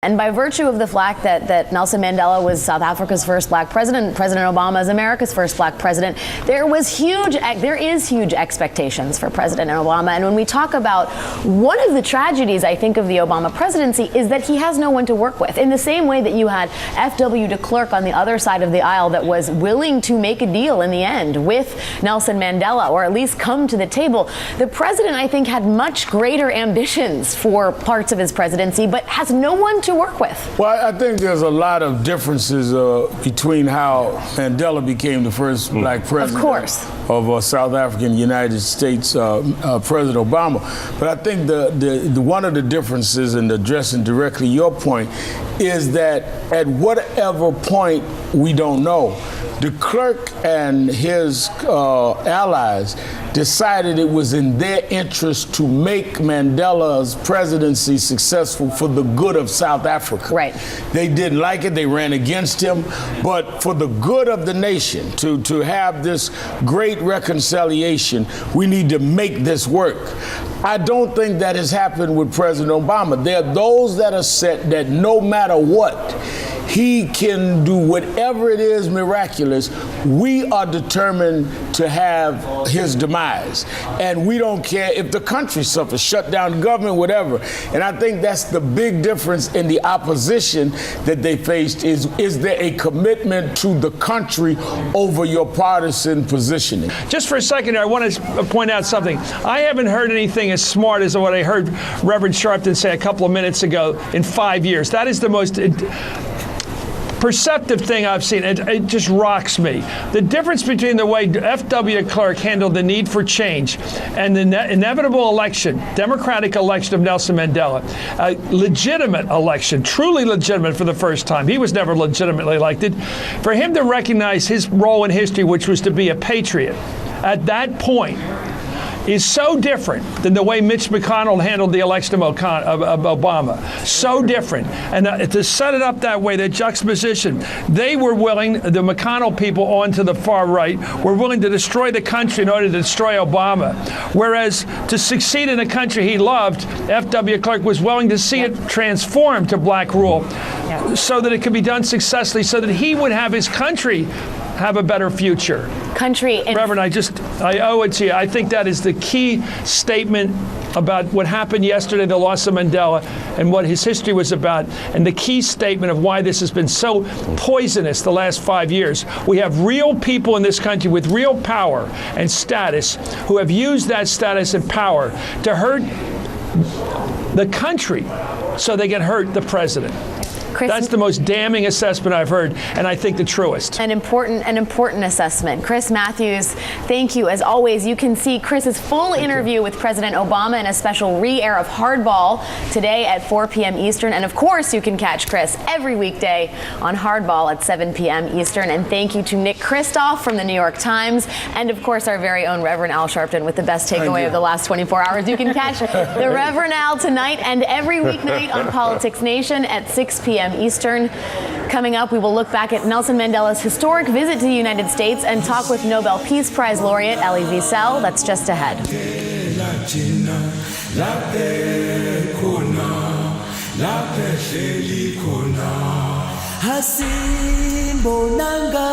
And by virtue of the fact that Nelson Mandela was South Africa's first black president, President Obama is America's first black president, there is huge expectations for President Obama. And when we talk about one of the tragedies, I think, of the Obama presidency is that he has no one to work with. In the same way that you had F.W. de Klerk on the other side of the aisle that was willing to make a deal in the end with Nelson Mandela, or at least come to the table, the president, I think, had much greater ambitions for parts of his presidency, but has no one to work with. Well, I think there's a lot of differences between how Mandela became the first black president of South African United States, President Obama. But I think the one of the differences, in addressing directly your point, is that at whatever point, we don't know, de Klerk and his allies decided it was in their interest to make Mandela's presidency successful for the good of South Africa. Right. They didn't like it, they ran against him, but for the good of the nation, to have this great reconciliation, we need to make this work. I don't think that has happened with President Obama. There are those that are set that no matter what, he can do whatever it is miraculous. We are determined to have his demise. And we don't care if the country suffers, shut down the government, whatever. And I think that's the big difference in the opposition that they faced is there a commitment to the country over your partisan positioning? Just for a second, I want to point out something. I haven't heard anything as smart as what I heard Reverend Sharpton say a couple of minutes ago in 5 years. That is the most perceptive thing I've seen. It just rocks me. The difference between the way F.W. de Klerk handled the need for change and the inevitable election, democratic election of Nelson Mandela, a legitimate election, truly legitimate for the first time. He was never legitimately elected. For him to recognize his role in history, which was to be a patriot, at that point, is so different than the way Mitch McConnell handled the election of Obama. So different. And to set it up that way, that juxtaposition, they were willing, the McConnell people on to the far right, were willing to destroy the country in order to destroy Obama. Whereas to succeed in a country he loved, F.W. de Klerk was willing to see it transform to black rule so that it could be done successfully, so that he would have his country have a better future. Reverend, I owe it to you. I think that is the key statement about what happened yesterday, the loss of Mandela, and what his history was about, and the key statement of why this has been so poisonous the last 5 years. We have real people in this country with real power and status who have used that status and power to hurt the country so they can hurt the president. Chris, that's the most damning assessment I've heard, and I think the truest. An important assessment. Chris Matthews, thank you. As always, you can see Chris's full interview with President Obama in a special re-air of Hardball today at 4 p.m. Eastern. And of course, you can catch Chris every weekday on Hardball at 7 p.m. Eastern. And thank you to Nick Kristof from the New York Times, and of course, our very own Reverend Al Sharpton with the best takeaway of the last 24 hours. You can catch the Reverend Al tonight and every weeknight on Politics Nation at 6 p.m. Eastern. Coming up, we will look back at Nelson Mandela's historic visit to the United States and talk with Nobel Peace Prize laureate Elie Wiesel. That's just ahead. Hasim Bonanga.